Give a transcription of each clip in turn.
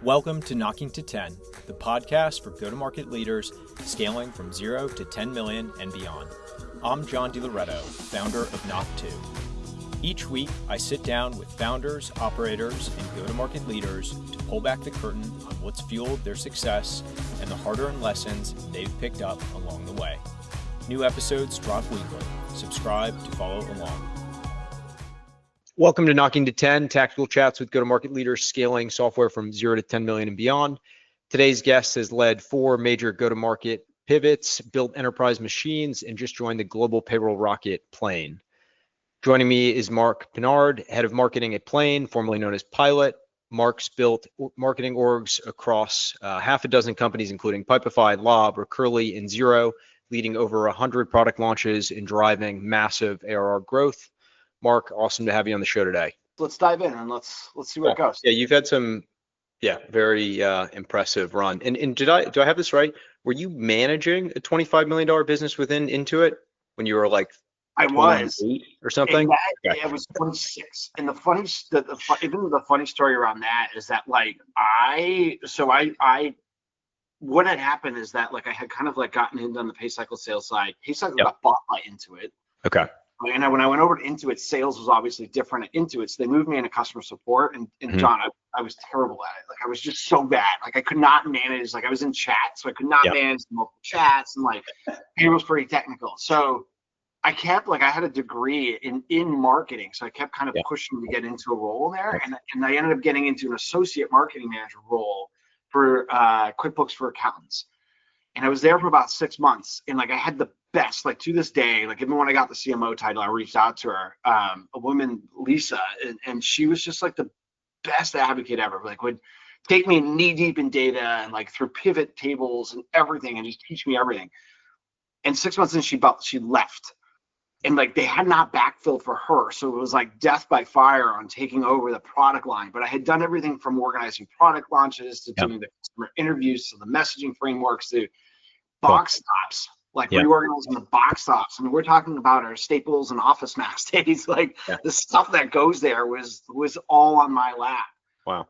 Welcome to Knocking to 10, the podcast for go-to-market leaders scaling from 0 to 10 million and beyond. I'm John DiLoretto, founder of Knock2. Each week, I sit down with founders, operators, and go-to-market leaders to pull back the curtain on what's fueled their success and the hard-earned lessons they've picked up along the way. New episodes drop weekly. Subscribe to follow along. Welcome to Knocking to 10, tactical chats with go-to-market leaders scaling software from 0 to 10 million and beyond. Today's guest has led 4 major go-to-market pivots, built enterprise machines, and just joined the global payroll rocket Plane. Joining me is Mark Pinard, head of marketing at Plane, formerly known as Pilot. Mark's built marketing orgs across half a dozen companies, including Pipefy, Lob, Recurly, and Xero, leading over 100 product launches and driving massive ARR growth. Mark, awesome to have you on the show today. Let's dive in and let's see where it goes. Yeah, you've had some, very impressive run. And do I have this right? Were you managing a $25 million business within Intuit when you were like? I was or something. It was 26. And the funny story around that is that what had happened is that I had kind of gotten in on the PayCycle sales side. PayCycle got bought by Intuit. Okay. And when I went over to Intuit, sales was obviously different at Intuit. So they moved me into customer support. And John, I was terrible at it. I was just so bad. I could not manage, I was in chat, so I could not manage multiple chats, and it was pretty technical. So I kept, I had a degree in marketing. So I kept kind of pushing to get into a role there. And I ended up getting into an associate marketing manager role for QuickBooks for accountants. And I was there for about 6 months. And I had the best, to this day, even when I got the CMO title, I reached out to her, a woman, Lisa, and she was just the best advocate ever. Would take me knee deep in data and through pivot tables and everything and just teach me everything. And 6 months in, she left. And they had not backfilled for her. So it was death by fire on taking over the product line. But I had done everything from organizing product launches to doing the customer interviews to the messaging frameworks to box stops, reorganizing the box stops. I mean, we're talking about our Staples and Office Max days. The stuff that goes there was all on my lap. Wow.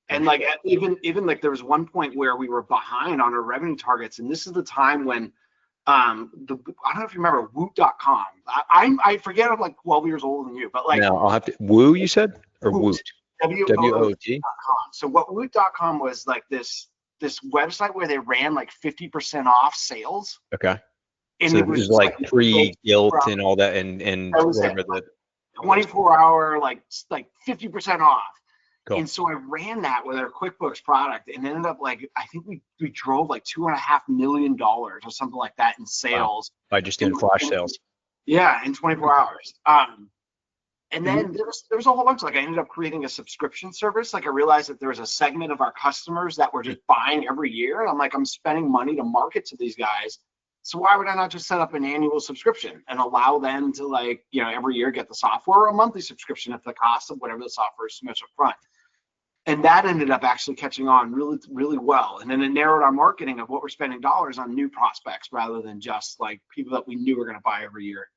And even there was one point where we were behind on our revenue targets. And this is the time when I don't know if you remember Woot.com. I forget I'm 12 years older than you, but no, I'll have to. Woo, you said, or Woot? W-O-O-T. So what Woot.com was this website where they ran 50% off sales. Okay. And so it was pre-guilt and all that, and whatever the 24-hour 50% off. Cool. And so I ran that with our QuickBooks product and ended up I think we drove $2.5 million or something like that in sales. Wow. By just doing flash sales. Yeah, in 24 hours. And then there was a whole bunch. I ended up creating a subscription service. I realized that there was a segment of our customers that were just buying every year. And I'm spending money to market to these guys. So why would I not just set up an annual subscription and allow them to every year get the software, or a monthly subscription at the cost of whatever the software is so much up front. And that ended up actually catching on really, really well. And then it narrowed our marketing of what we're spending dollars on new prospects rather than just people that we knew were going to buy every year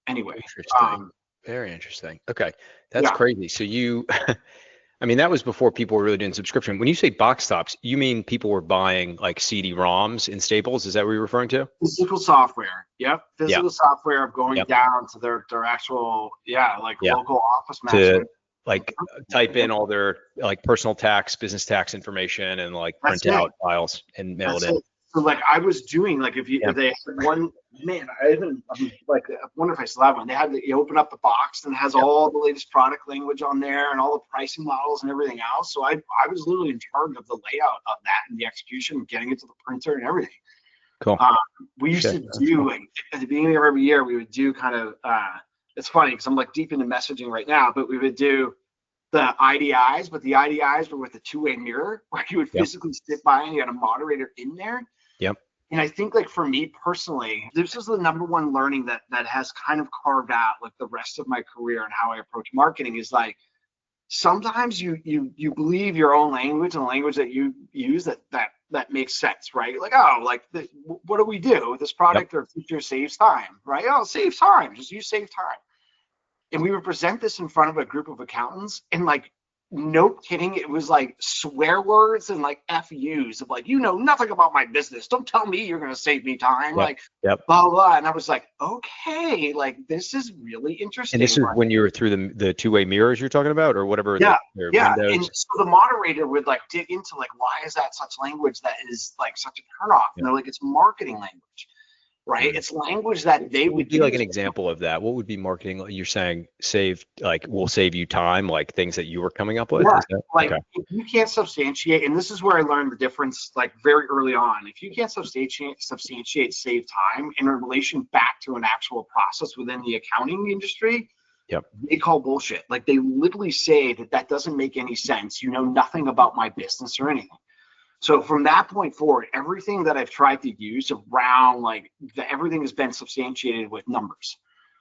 anyway. Interesting. Very interesting. Okay. That's crazy. So you, that was before people were really doing subscription. When you say box stops, you mean people were buying CD-ROMs in Staples? Is that what you're referring to? Physical software. Yep. Physical software of going down to their actual, local office management. Type in all their personal tax, business tax information and print out files and mail it in. So I was doing if they had one, man, I wonder if I still have one. They had you open up the box and it has all the latest product language on there and all the pricing models and everything else. So I was literally in charge of the layout of that and the execution, getting it to the printer and everything. Cool. We used to do at the beginning of every year, we would do kind of it's funny because I'm deep into messaging right now, but we would do the IDIs, but the IDIs were with a two-way mirror where you would physically sit by and you had a moderator in there. Yep. And I think for me personally, this is the number one learning that has kind of carved out the rest of my career and how I approach marketing is sometimes you believe your own language and the language that you use that makes sense, right? What do we do? This product or feature saves time, right? Oh, it saves time. Just use save time. And we would present this in front of a group of accountants, and no kidding, it was like swear words and like FUs of like, you know nothing about my business. Don't tell me you're going to save me time. Like, blah, blah. And I was like, okay, like this is really interesting. And this is when you were through the two-way mirrors you're talking about, or whatever? Yeah. Windows. And so the moderator would like dig into like, why is that such language that is like such a turnoff? And they're like, it's marketing language. Right, it's language that they would be like an example of that. What would be marketing? You're saying will save you time, like things that you were coming up with. Yeah, like if you can't substantiate, and this is where I learned the difference, like very early on. If you can't substantiate save time in relation back to an actual process within the accounting industry, they call bullshit. Like they literally say that doesn't make any sense. You know nothing about my business or anything. So from that point forward, everything that I've tried to use around everything has been substantiated with numbers,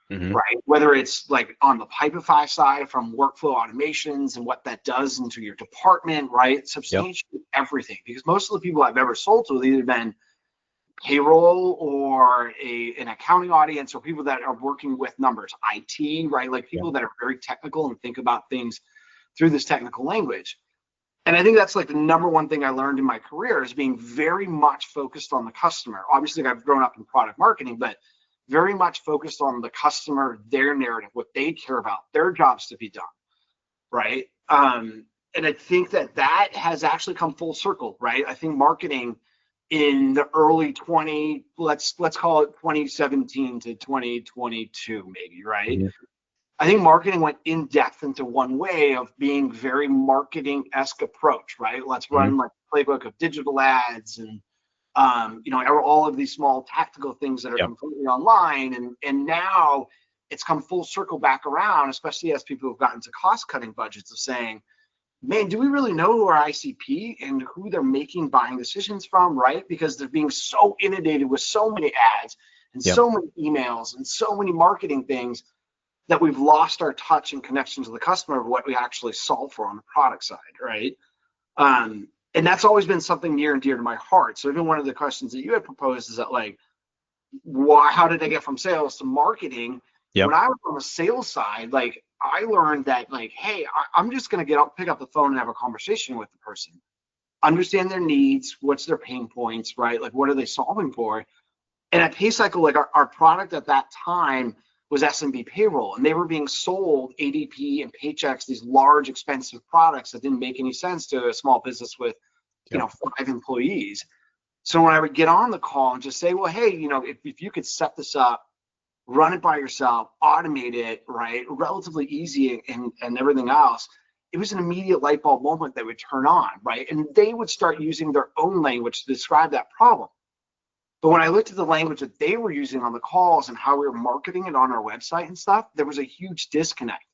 right? Whether it's like on the Pipefy side from workflow automations and what that does into your department, right? Substantiate everything, because most of the people I've ever sold to have either been payroll or an accounting audience, or people that are working with numbers, IT, right? Like people that are very technical and think about things through this technical language. And I think that's like the number one thing I learned in my career is being very much focused on the customer. Obviously, I've grown up in product marketing, but very much focused on the customer, their narrative, what they care about, their jobs to be done, right? And I think that has actually come full circle, right? I think marketing in the early let's call it 2017 to 2022, maybe, right? I think marketing went in depth into one way of being very marketing-esque approach, right? Let's run like a playbook of digital ads and, all of these small tactical things that are completely online. And now it's come full circle back around, especially as people have gotten to cost-cutting budgets of saying, man, do we really know who our ICP and who they're making buying decisions from, right? Because they're being so inundated with so many ads and so many emails and so many marketing things that we've lost our touch and connection to the customer of what we actually solve for on the product side, right? And that's always been something near and dear to my heart. So even one of the questions that you had proposed is that like, how did I get from sales to marketing? When I was on the sales side, like I learned that like, hey, I'm just gonna pick up the phone and have a conversation with the person, understand their needs, what's their pain points, right? Like what are they solving for? And at PayCycle, like our product at that time was SMB payroll, and they were being sold ADP and Paychecks, these large expensive products that didn't make any sense to a small business with 5 employees. So when I would get on the call and just say, well, hey, if you could set this up, run it by yourself, automate it, right, relatively easy and everything else, it was an immediate light bulb moment that would turn on, right? And they would start using their own language to describe that problem. But when I looked at the language that they were using on the calls and how we were marketing it on our website and stuff, there was a huge disconnect.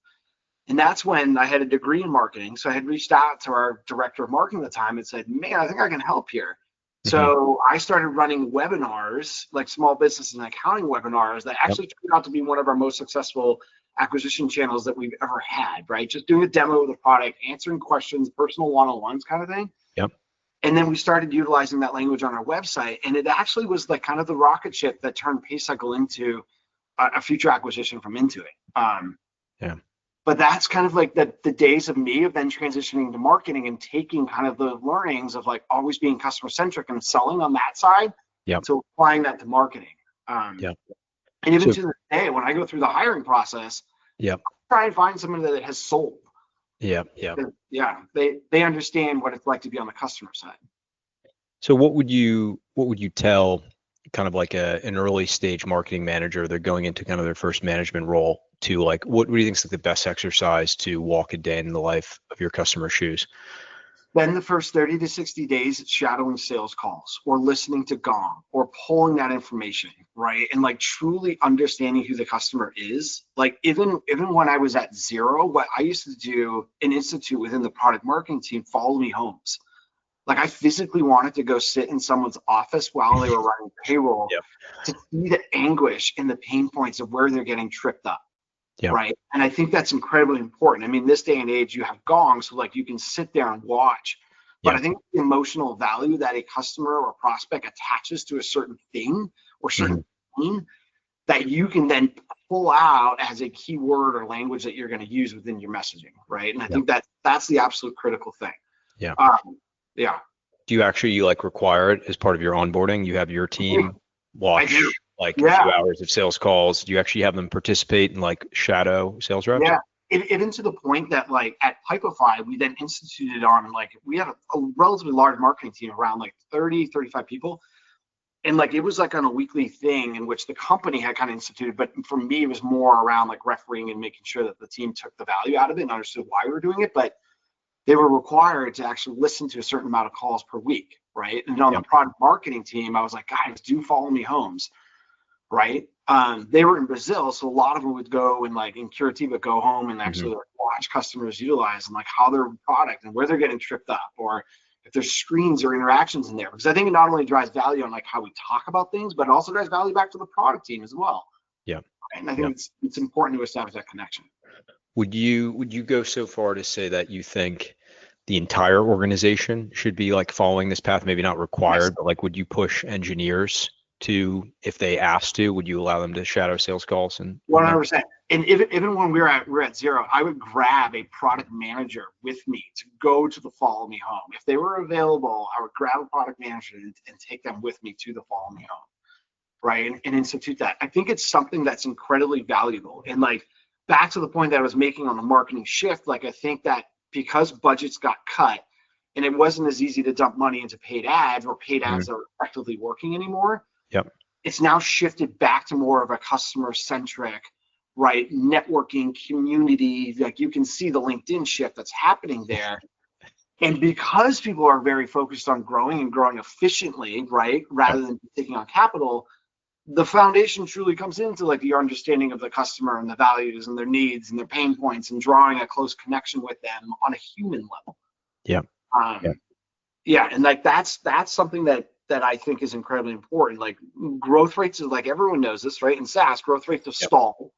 And that's when I had a degree in marketing. So I had reached out to our director of marketing at the time and said, man, I think I can help here. So I started running webinars, like small business and accounting webinars that actually turned out to be one of our most successful acquisition channels that we've ever had, right? Just doing a demo of the product, answering questions, personal one-on-ones kind of thing. And then we started utilizing that language on our website, and it actually was like kind of the rocket ship that turned PayCycle into a future acquisition from Intuit. But that's kind of like the days of me of then transitioning to marketing and taking kind of the learnings of like always being customer centric and selling on that side, to applying that to marketing. And even to this day, when I go through the hiring process, I try and find someone that has sold. They understand what it's like to be on the customer side. So what would you tell kind of like an early stage marketing manager? They're going into kind of their first management role to like, what do you think is like the best exercise to walk a day in the life of your customer's shoes? Then the first 30 to 60 days, it's shadowing sales calls or listening to Gong or pulling that information, right? And like truly understanding who the customer is. Like even when I was at Xero, what I used to do in Institute within the product marketing team, follow me homes. Like I physically wanted to go sit in someone's office while they were running payroll to see the anguish and the pain points of where they're getting tripped up. Right. And I think that's incredibly important. I mean, this day and age, you have Gong, so like you can sit there and watch. But I think the emotional value that a customer or prospect attaches to a certain thing or certain thing that you can then pull out as a keyword or language that you're going to use within your messaging, right? And I think that's the absolute critical thing. Yeah. Yeah. Do you actually like require it as part of your onboarding? You have your team watch like a few hours of sales calls. Do you actually have them participate in like shadow sales reps? Yeah. Even to the point that like at Pipefy, we then instituted on like, we had a relatively large marketing team around like 30, 35 people. And like, it was like on a weekly thing in which the company had kind of instituted, but for me, it was more around like refereeing and making sure that the team took the value out of it and understood why we were doing it. But they were required to actually listen to a certain amount of calls per week, right? And on the product marketing team, I was like, guys, do follow me homes, right? They were in Brazil, so a lot of them would go and like in Curitiba, go home and actually like, watch customers utilize and like how their product and where they're getting tripped up, or if there's screens or interactions in there. Because I think it not only drives value on like how we talk about things, but it also drives value back to the product team as well. Yeah. And I think it's important to establish that connection. Would you go so far to say that you think the entire organization should be like following this path? Maybe not required, but like, would you push engineers to, if they asked to, would you allow them to shadow sales calls? And 100%. And even when we're at Xero, I would grab a product manager with me to go to the follow me home. If they were available, I would grab a product manager and take them with me to the follow me home, right? And institute that. I think it's something that's incredibly valuable. And like, back to the point that I was making on the marketing shift, like I think that because budgets got cut and it wasn't as easy to dump money into paid ads, or paid ads that are effectively working anymore. It's now shifted back to more of a customer centric, right? Networking community. Like you can see the LinkedIn shift that's happening there. And because people are very focused on growing and growing efficiently, right? Rather than taking on capital, the foundation truly comes into like your understanding of the customer and the values and their needs and their pain points, and drawing a close connection with them on a human level. And like that's something that I think is incredibly important. Like growth rates is like, everyone knows this, right? In SaaS, growth rates have stalled.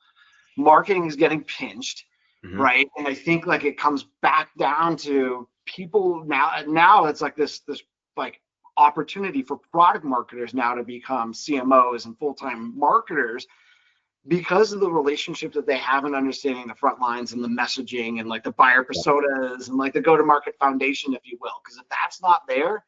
Marketing is getting pinched, right? And I think like it comes back down to people now it's like this like opportunity for product marketers now to become CMOs and full-time marketers, because of the relationship that they have in understanding the front lines and the messaging and like the buyer personas and like the go-to-market foundation, if you will. Because if that's not there,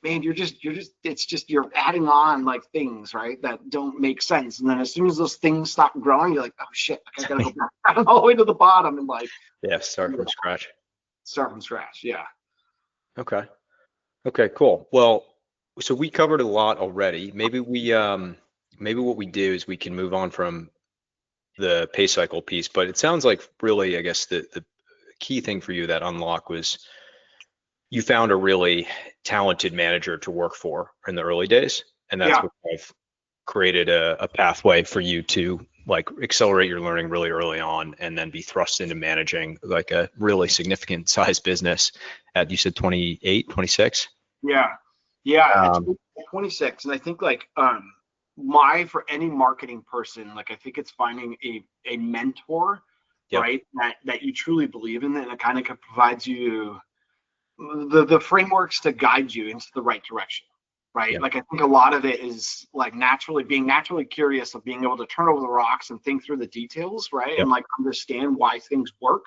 man, you're adding on like things, right, that don't make sense. And then as soon as those things stop growing, you're like, oh shit, I gotta go back all the way to the bottom and like start from scratch. Okay, cool. Well, so we covered a lot already. Maybe what we do is we can move on from the pay cycle piece, but it sounds like really, I guess the key thing for you, that unlock, was you found a really talented manager to work for in the early days. And that's what kind of created a pathway for you to like accelerate your learning really early on, and then be thrust into managing like a really significant size business at, you said 28, 26? Yeah. 26. And I think like, for any marketing person, like I think it's finding a mentor, right? That you truly believe in, and it kind of provides you the frameworks to guide you into the right direction, right? Like I think a lot of it is like being naturally curious, of being able to turn over the rocks and think through the details, right? And like understand why things work.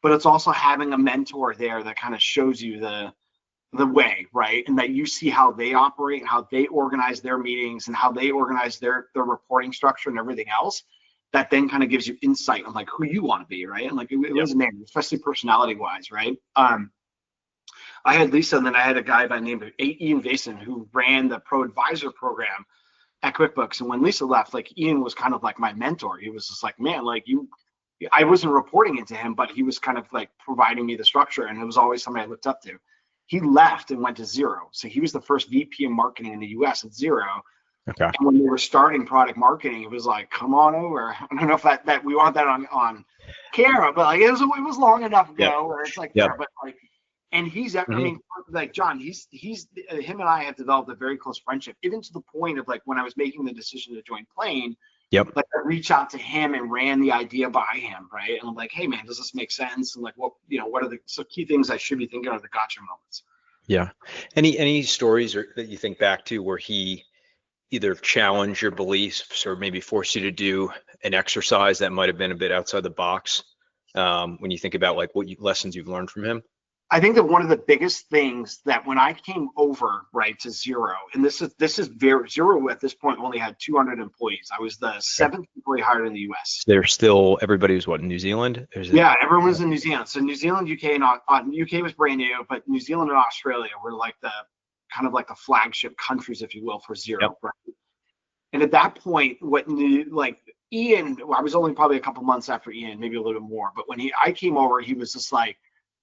But it's also having a mentor there that kind of shows you the way, right? And that you see how they operate, and how they organize their meetings, and how they organize their reporting structure and everything else. That then kind of gives you insight on like who you want to be, right? And like it was a name, especially personality wise, right? I had Lisa, and then I had a guy by the name of Ian Vason, who ran the Pro Advisor program at QuickBooks. And when Lisa left, like Ian was kind of like my mentor. He was just like, man, like I wasn't reporting into him, but he was kind of like providing me the structure, and it was always somebody I looked up to. He left and went to Xero. So he was the first VP of marketing in the US at Xero. Okay. And when we were starting product marketing, it was like, come on over. I don't know if that we want that on camera, but like it was long enough ago where it's like, but like, and he's, I mean, like John, he's him and I have developed a very close friendship, even to the point of like when I was making the decision to join Plane, like I reached out to him and ran the idea by him, right? And I'm like, hey man, does this make sense? And like, what are the key things I should be thinking of, the gotcha moments? Yeah. Any stories that you think back to where he either challenge your beliefs or maybe force you to do an exercise that might have been a bit outside the box, when you think about like lessons you've learned from him? I think that one of the biggest things that when I came over, right, to Xero, and this is very, Xero at this point only had 200 employees. I was the 7th employee hired in the US. Everybody was what, in New Zealand? Yeah, everyone was in New Zealand. So New Zealand, UK, and UK was brand new, but New Zealand and Australia were like the kind of like the flagship countries, if you will, for Xero. Yep. Right? And at that point, Ian, I was only probably a couple months after Ian, maybe a little bit more, but when I came over, he was just like,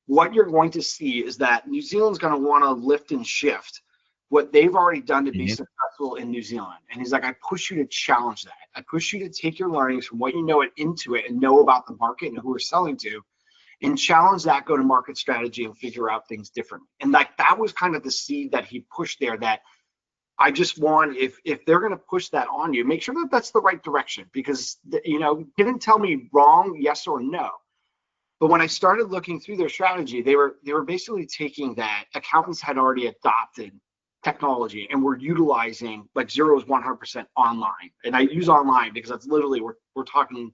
what you're going to see is that New Zealand's going to want to lift and shift what they've already done to be successful in New Zealand. And he's like, I push you to challenge that. I push you to take your learnings from what you know at Intuit and know about the market and who we're selling to, and challenge that go-to-market strategy and figure out things differently. And like that was kind of the seed that he pushed there, that I just want, if they're going to push that on you, make sure that that's the right direction, because, you know, didn't tell me wrong, yes or no. But when I started looking through their strategy, they were basically taking that accountants had already adopted technology and were utilizing, like Xero is 100% online. And I use online because that's literally, we're talking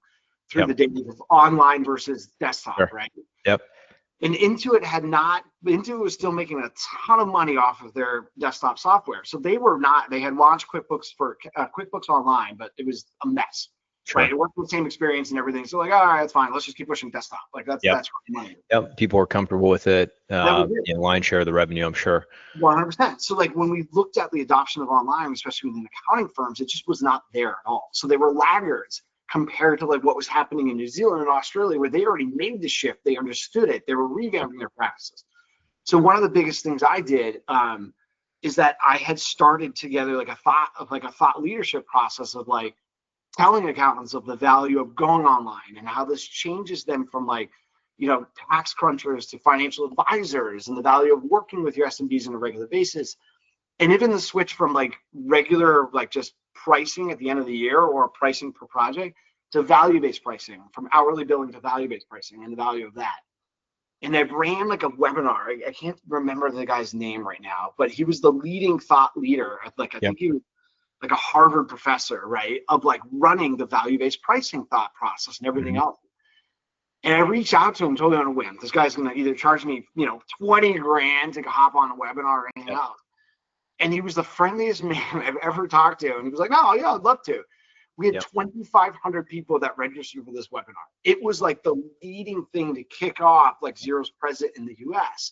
through the data of online versus desktop, right? Yep. And Intuit was still making a ton of money off of their desktop software. So they had launched QuickBooks for QuickBooks Online, but it was a mess. Sure. Right, it worked with the same experience and everything. So like, all right, that's fine. Let's just keep pushing desktop. Like that's money. Yep. People are comfortable with it. Line share of the revenue, I'm sure. 100%. So like when we looked at the adoption of online, especially within accounting firms, it just was not there at all. So they were laggards compared to like what was happening in New Zealand and Australia, where they already made the shift. They understood it. They were revamping their practices. So one of the biggest things I did is that I had started together like a thought leadership process of like telling accountants of the value of going online and how this changes them from like, you know, tax crunchers to financial advisors, and the value of working with your SMBs on a regular basis. And even the switch from like regular, like just pricing at the end of the year or pricing per project to value-based pricing, from hourly billing to value-based pricing, and the value of that. And I ran like a webinar. I can't remember the guy's name right now, but he was the leading thought leader. I think he was like a Harvard professor, right, of like running the value-based pricing thought process and everything else. And I reached out to him totally on a whim. This guy's gonna either charge me, you know, 20 grand to hop on a webinar or anything else. And he was the friendliest man I've ever talked to. And he was like, oh yeah, I'd love to. We had 2,500 people that registered for this webinar. It was like the leading thing to kick off like Xero's presence in the US.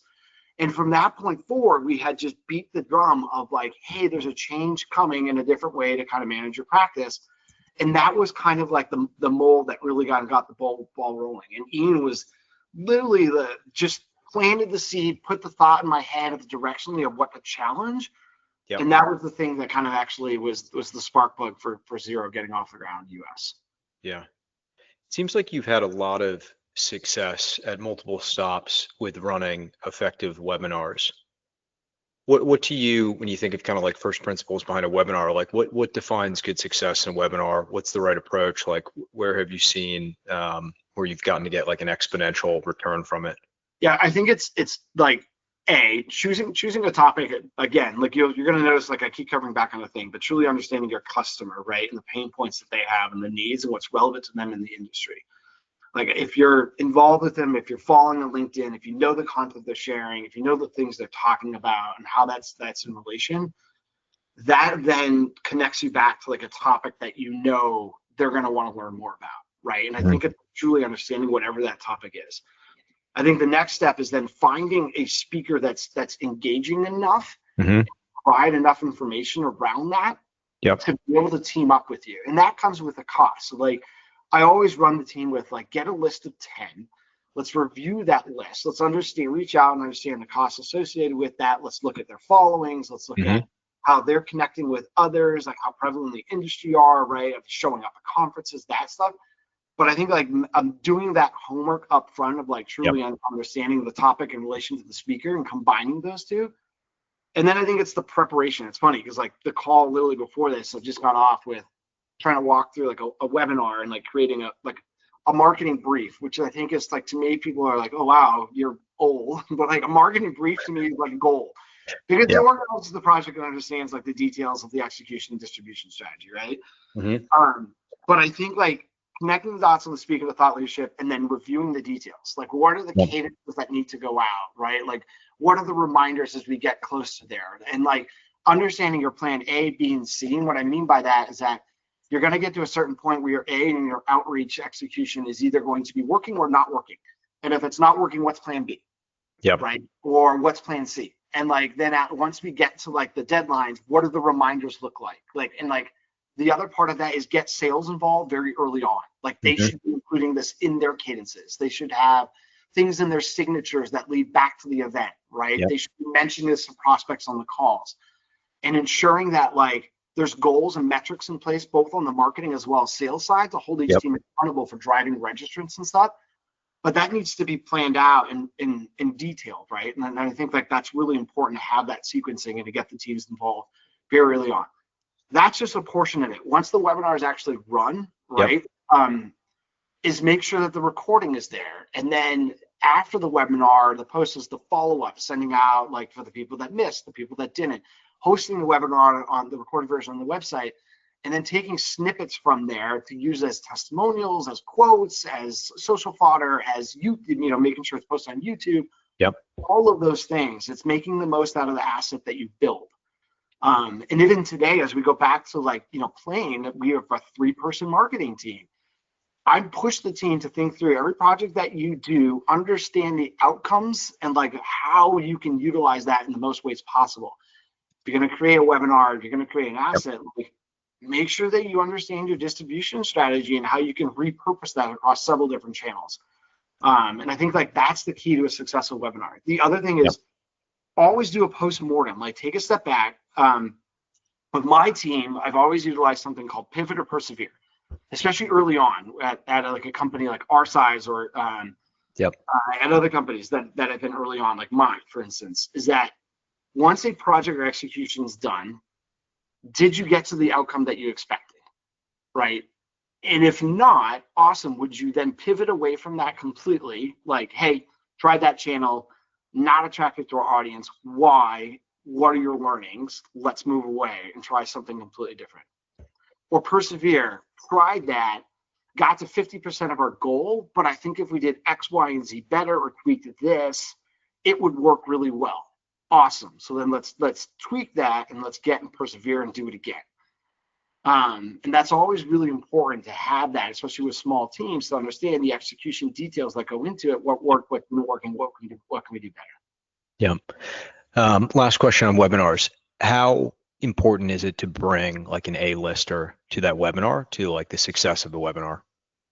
And from that point forward, we had just beat the drum of like, hey, there's a change coming in a different way to kind of manage your practice. And that was kind of like the mold that really got the ball rolling. And Ian was literally just planted the seed, put the thought in my head of the direction of what to challenge. Yep. And that was the thing that kind of actually was the spark plug for Xero getting off the ground in the US. Yeah. It seems like you've had a lot of success at multiple stops with running effective webinars. What to you, when you think of kind of like first principles behind a webinar, like what defines good success in a webinar? What's the right approach? Like where have you seen where you've gotten to get like an exponential return from it? Yeah, I think it's like choosing a topic, again, like you're going to notice, like I keep covering back on the thing, but truly understanding your customer, right, and the pain points that they have and the needs and what's relevant to them in the industry. Like if you're involved with them, if you're following on LinkedIn, if you know the content they're sharing, if you know the things they're talking about and how that's in relation, that then connects you back to like a topic that you know they're going to want to learn more about, right? And I think it's truly understanding whatever that topic is. I think the next step is then finding a speaker that's engaging enough, provide enough information around that to be able to team up with you. And that comes with a cost. So like I always run the team with like, get a list of 10. Let's review that list. Let's reach out and understand the costs associated with that. Let's look at their followings. Let's look at how they're connecting with others, like how prevalent the industry are, right? Of showing up at conferences, that stuff. But I think like I'm doing that homework up front of like truly understanding the topic in relation to the speaker and combining those two. And then I think it's the preparation. It's funny because like the call literally before this, I just got off with trying to walk through like a webinar and like creating a marketing brief, which I think is like, to me, people are like, oh wow, you're old, but like a marketing brief to me is like gold. because Yeah. the organizer of the project understands like the details of the execution and distribution strategy, right? But I think like connecting the dots on the speaker, the thought leadership, and then reviewing the details. Like, what are the cadences that need to go out, right? Like, what are the reminders as we get close to there? And like understanding your plan A, B, and C. And what I mean by that is that you're going to get to a certain point where your A and your outreach execution is either going to be working or not working. And if it's not working, what's plan B? Yep. Right? Or what's plan C? And like then once we get to like the deadlines, what do the reminders look like? And like the other part of that is get sales involved very early on. Like they should be including this in their cadences. They should have things in their signatures that lead back to the event, right? They should be mentioning this to prospects on the calls, and ensuring that like there's goals and metrics in place, both on the marketing as well as sales side, to hold each team accountable for driving registrants and stuff. But that needs to be planned out in detail, right? And I think like that's really important to have that sequencing and to get the teams involved very early on. That's just a portion of it. Once the webinar is actually run, right, is make sure that the recording is there. And then after the webinar, the post is the follow-up, sending out like for the people that missed, the people that didn't, hosting the webinar on the recorded version on the website, and then taking snippets from there to use as testimonials, as quotes, as social fodder, as making sure it's posted on YouTube. All of those things. It's making the most out of the asset that you build. And even today, as we go back to like, Plain, we have a 3-person marketing team. I push the team to think through every project that you do, understand the outcomes and like how you can utilize that in the most ways possible. If you're going to create a webinar, if you're going to create an asset, like, make sure that you understand your distribution strategy and how you can repurpose that across several different channels. And I think like that's the key to a successful webinar. The other thing is always do a post-mortem, like take a step back. With my team, I've always utilized something called pivot or persevere, especially early on at like a company like our size or at other companies that have been early on, like mine, for instance, is that once a project or execution is done, did you get to the outcome that you expected, right? And if not, awesome. Would you then pivot away from that completely? Like, hey, try that channel, not attractive to our audience. Why? What are your learnings? Let's move away and try something completely different. Or persevere, tried that, got to 50% of our goal, but I think if we did X, Y, and Z better or tweaked this, it would work really well. Awesome. So then let's tweak that and let's get and persevere and do it again. And that's always really important to have that, especially with small teams, to understand the execution details that go into it, what worked, what didn't work, and what can we do better. Last question on webinars. How important is it to bring like an A-lister to that webinar to like the success of the webinar?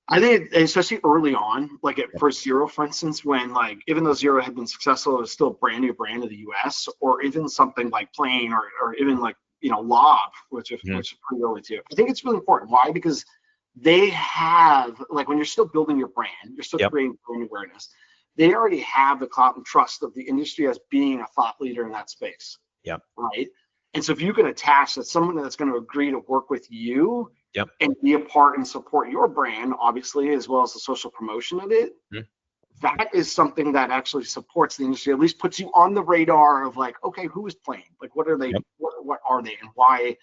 I think especially early on, like for Xero, for instance, when like even though Xero had been successful, it was still a brand new brand of the US, or even something like Plain or even like Lob, which is pretty early too. I think it's really important. Why? Because they have like when you're still building your brand, you're still creating brand awareness. They already have the clout and trust of the industry as being a thought leader in that space. Right. And so if you can attach that someone that's going to agree to work with you and be a part and support your brand, obviously, as well as the social promotion of it, that is something that actually supports the industry, at least puts you on the radar of like, okay, who is playing? Like, what are they? What are they? And why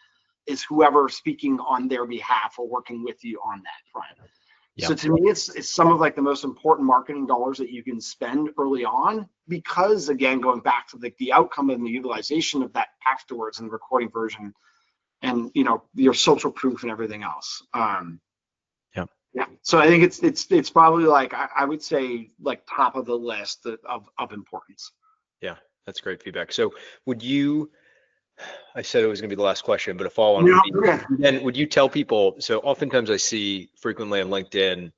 is whoever speaking on their behalf or working with you on that front? So to me, it's some of like the most important marketing dollars that you can spend early on, because again, going back to the outcome and the utilization of that afterwards in the recording version and your social proof and everything else. So I think it's probably like I would say like top of the list of importance. Yeah, that's great feedback. So I said it was going to be the last question, but a follow-on would you tell people, so oftentimes I see frequently on LinkedIn,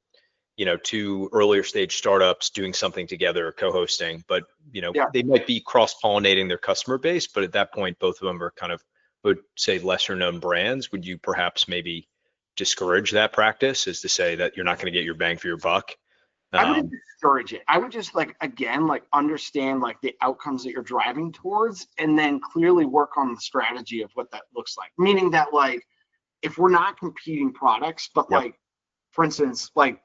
two earlier stage startups doing something together, co-hosting, but they might be cross-pollinating their customer base, but at that point, both of them are kind of, I would say, lesser known brands. Would you perhaps maybe discourage that practice, is to say that you're not going to get your bang for your buck? I wouldn't discourage it. I would just understand like the outcomes that you're driving towards, and then clearly work on the strategy of what that looks like. Meaning that like, if we're not competing products, but like, for instance, like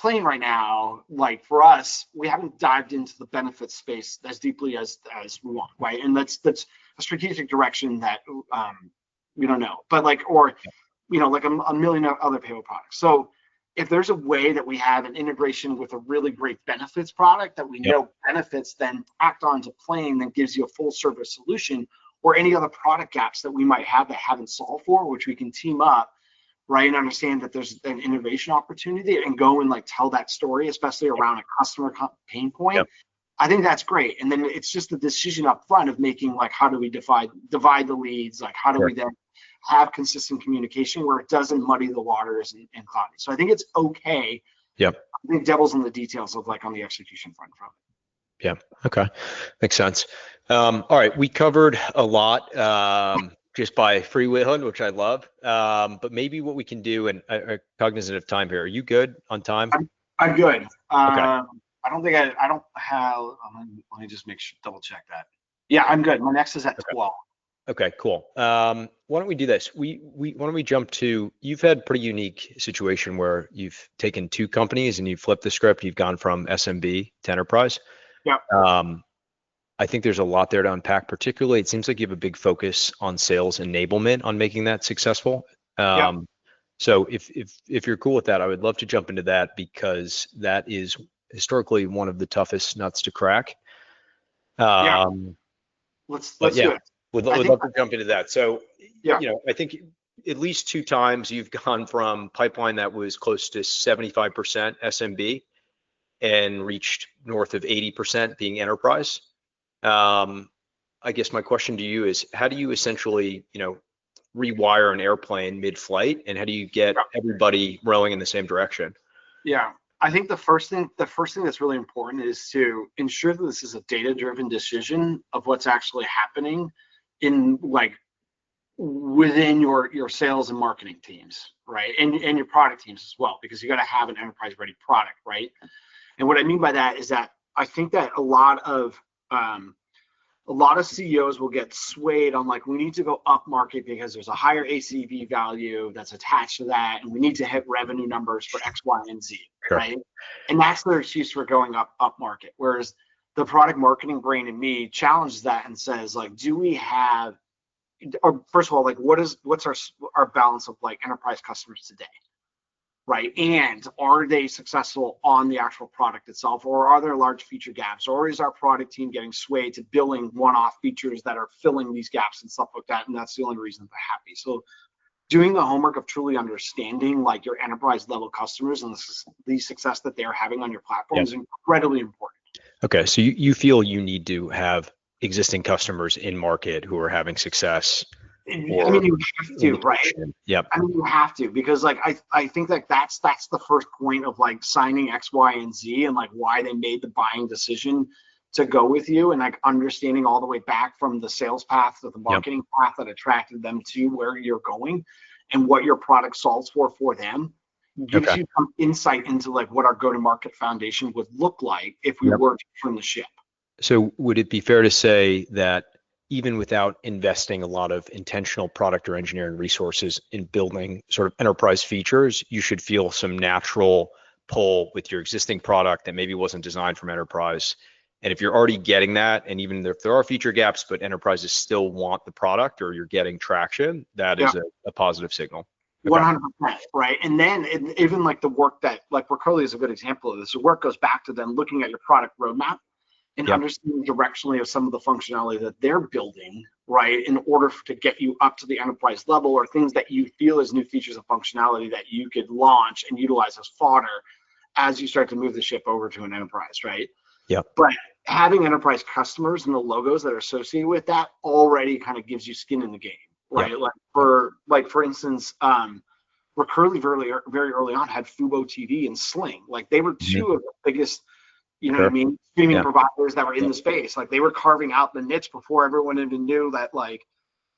playing right now, like for us, we haven't dived into the benefits space as deeply as we want, right? And that's a strategic direction that we don't know, but like, or like a million other payroll products. So if there's a way that we have an integration with a really great benefits product that we know benefits, then act on to playing, that gives you a full service solution, or any other product gaps that we might have that haven't solved for, which we can team up, right, and understand that there's an innovation opportunity and go and like tell that story, especially around a customer pain point. I think that's great. And then it's just the decision up front of making, like, how do we divide the leads? Like, how do we then have consistent communication where it doesn't muddy the waters and cloudy? So I think it's okay. I think devil's in the details of like on the execution front from it. Yeah. Okay. Makes sense. All right. We covered a lot just by freewheeling, which I love. But maybe what we can do, and cognizant of time here, are you good on time? I'm good. Okay. I don't have, let me just double check that. Yeah, I'm good. My next is at 12. Okay, cool. Why don't we do this? Why don't we jump to, you've had a pretty unique situation where you've taken two companies and you've flipped the script. You've gone from SMB to enterprise. Yeah. I think there's a lot there to unpack. Particularly, it seems like you have a big focus on sales enablement on making that successful. So if you're cool with that, I would love to jump into that, because that is historically one of the toughest nuts to crack. Let's do it. Would love to jump into that. So, I think at least two times you've gone from pipeline that was close to 75% SMB and reached north of 80% being enterprise. I guess my question to you is, how do you essentially, rewire an airplane mid-flight, and how do you get everybody rowing in the same direction? Yeah, I think the first thing that's really important is to ensure that this is a data-driven decision of what's actually happening in like within your sales and marketing teams, right? And your product teams as well, because you got to have an enterprise-ready product, right? And what I mean by that is that I think that a lot of CEOs will get swayed on like, we need to go up market because there's a higher ACV value that's attached to that, and we need to hit revenue numbers for X, Y, and Z, right? And that's their excuse for going up market. Whereas the product marketing brain in me challenges that and says, like, do we have, or first of all, like, what's our balance of like enterprise customers today, right? And are they successful on the actual product itself, or are there large feature gaps, or is our product team getting swayed to billing one-off features that are filling these gaps and stuff like that, and that's the only reason they're happy? So doing the homework of truly understanding like your enterprise level customers and the success that they're having on your platform is incredibly important. Okay, so you feel you need to have existing customers in market who are having success. I mean, you have to, right? Yep. I mean, you have to, because like I think that that's the first point of like signing X, Y, and Z, and like why they made the buying decision to go with you, and like understanding all the way back from the sales path to the marketing path that attracted them to where you're going, and what your product solves for them, gives you some insight into like what our go-to-market foundation would look like if we were to turn the ship. So would it be fair to say that even without investing a lot of intentional product or engineering resources in building sort of enterprise features, you should feel some natural pull with your existing product that maybe wasn't designed from enterprise? And if you're already getting that, and even if there are feature gaps, but enterprises still want the product, or you're getting traction, that is a positive signal. 100%, right? And then even like the work that, like Recurly is a good example of this. The work goes back to then looking at your product roadmap and understanding directionally of some of the functionality that they're building, right, in order to get you up to the enterprise level, or things that you feel as new features of functionality that you could launch and utilize as fodder as you start to move the ship over to an enterprise, right? Yeah. But having enterprise customers and the logos that are associated with that already kind of gives you skin in the game, right? Like for instance, Recurly very early on had Fubo TV and Sling. Like they were two of the biggest, you know what I mean, streaming providers that were in the space. Like they were carving out the niche before everyone even knew that, like,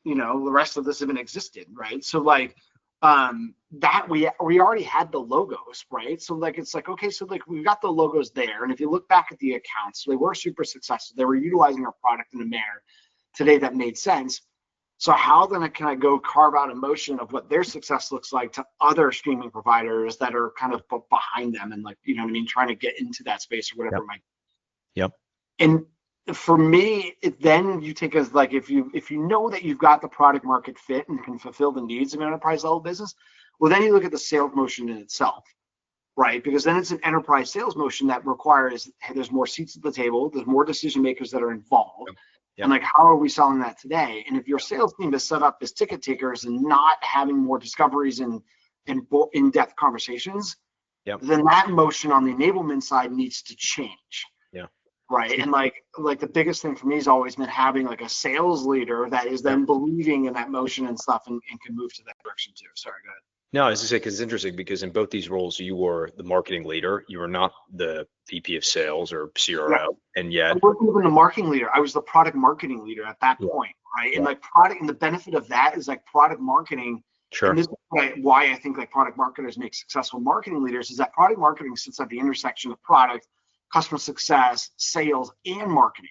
you know, the rest of this even existed, right? So like that we already had the logos, right? So like it's like, okay, so like we've got the logos there, and if you look back at the accounts, they were super successful. They were utilizing our product in a manner today that made sense. So how then can I go carve out a motion of what their success looks like to other streaming providers that are kind of behind them and, like, you know what I mean, trying to get into that space or whatever it might be. Yep. And for me, then you take as like, if you know that you've got the product market fit and can fulfill the needs of an enterprise level business, well, then you look at the sales motion in itself, right? Because then it's an enterprise sales motion that requires, hey, there's more seats at the table, there's more decision makers that are involved. Yep. And like, how are we selling that today? And if your sales team is set up as ticket takers and not having more discoveries and in-depth conversations, then that motion on the enablement side needs to change. Yeah. Right. And like the biggest thing for me has always been having like a sales leader that is then believing in that motion and stuff and can move to that direction too. Sorry, go ahead. No, I was gonna say, because it's interesting, because in both these roles, you were the marketing leader, you were not the VP of sales or CRO, and yet I wasn't even the marketing leader. I was the product marketing leader at that point, right? And like product, and the benefit of that is like product marketing. Sure. And this is why I think like product marketers make successful marketing leaders, is that product marketing sits at the intersection of product, customer success, sales, and marketing.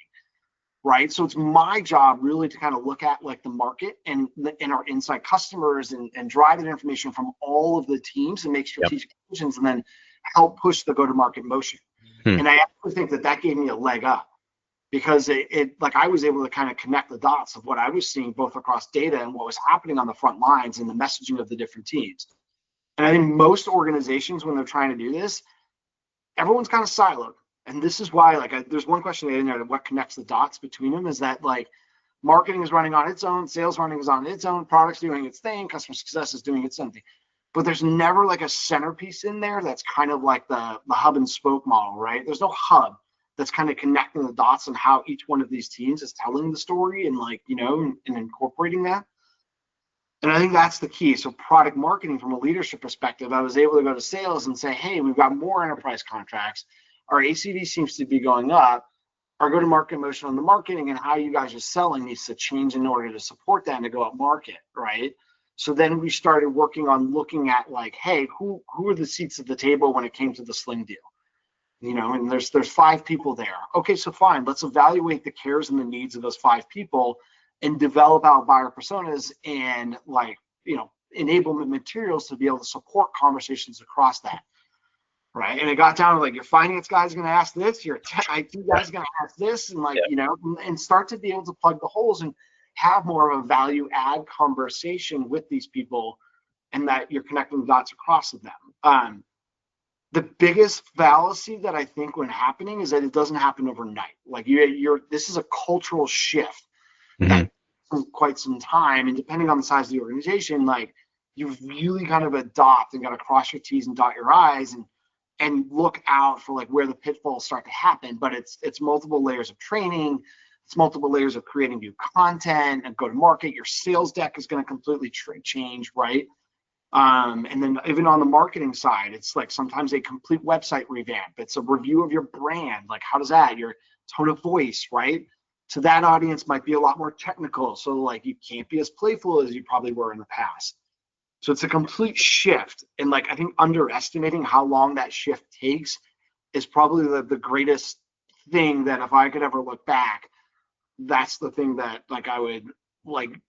Right. So it's my job really to kind of look at like the market and our inside customers and drive that information from all of the teams and make strategic decisions and then help push the go-to-market motion. And I actually think that gave me a leg up, because it like I was able to kind of connect the dots of what I was seeing both across data and what was happening on the front lines and the messaging of the different teams. And I think most organizations, when they're trying to do this, everyone's kind of siloed. And this is why, like, there's one question in there, what connects the dots between them is that, like, marketing is running on its own, sales running is on its own, products doing its thing, customer success is doing its own thing. But there's never like a centerpiece in there that's kind of like the hub and spoke model, right? There's no hub that's kind of connecting the dots on how each one of these teams is telling the story and, like, you know, and incorporating that. And I think that's the key. So product marketing, from a leadership perspective, I was able to go to sales and say, hey, we've got more enterprise contracts. Our ACV seems to be going up. Our go-to-market motion on the marketing and how you guys are selling needs to change in order to support that and to go up market, right? So then we started working on looking at, like, hey, who are the seats at the table when it came to the Sling deal? You know, and there's 5 people there. Okay, so fine, let's evaluate the cares and the needs of those 5 people and develop out buyer personas and, like, you know, enablement materials to be able to support conversations across that. Right. And it got down to, like, your finance guy's going to ask this, your IT guy's going to ask this, and, like, you know, and start to be able to plug the holes and have more of a value add conversation with these people, and that you're connecting the dots across with them. The biggest fallacy that I think when happening is that it doesn't happen overnight. Like, this is a cultural shift that takes quite some time. And depending on the size of the organization, like, you really kind of adopt and got to cross your T's and dot your I's and look out for, like, where the pitfalls start to happen. But it's multiple layers of training, it's multiple layers of creating new content and go to market. Your sales deck is going to completely change, right? And then even on the marketing side, it's like sometimes a complete website revamp. It's a review of your brand. Like, how does that, your tone of voice, right? To that audience might be a lot more technical. So, like, you can't be as playful as you probably were in the past. So it's a complete shift. And, like, I think underestimating how long that shift takes is probably the greatest thing that, if I could ever look back, that's the thing that, like, I would like